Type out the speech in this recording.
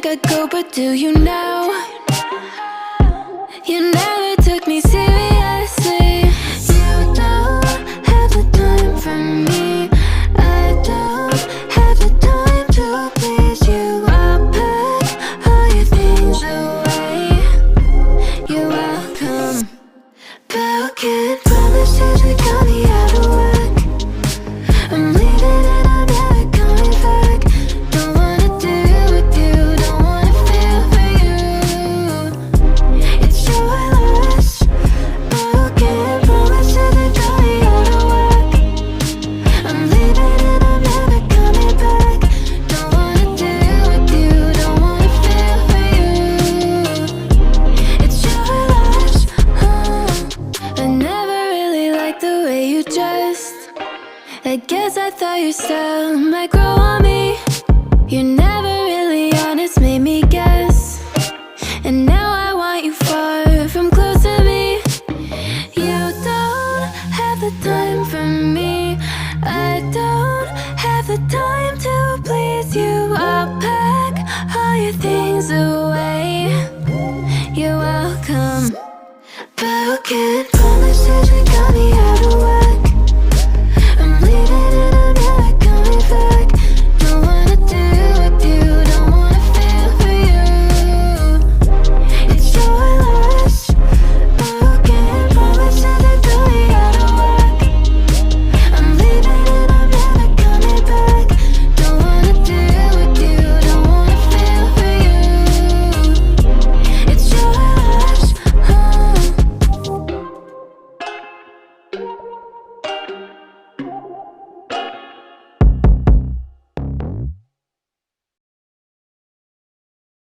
think I'd go, but do you now? You never took me seriously. You don't have the time for me. I don't have the time to please you. I'll pack all your things away. You're welcome, but I can't promise you got me out of work. I'm leaving and I'm never coming back. Don't wanna deal with you, don't wanna feel for you. It's your loss, but I can't promise you got me out of work. I'm leaving and I'm never coming back. Don't wanna deal with you, don't wanna feel for you. It's your loss. I never really liked the way you dressed. I guess I thought your style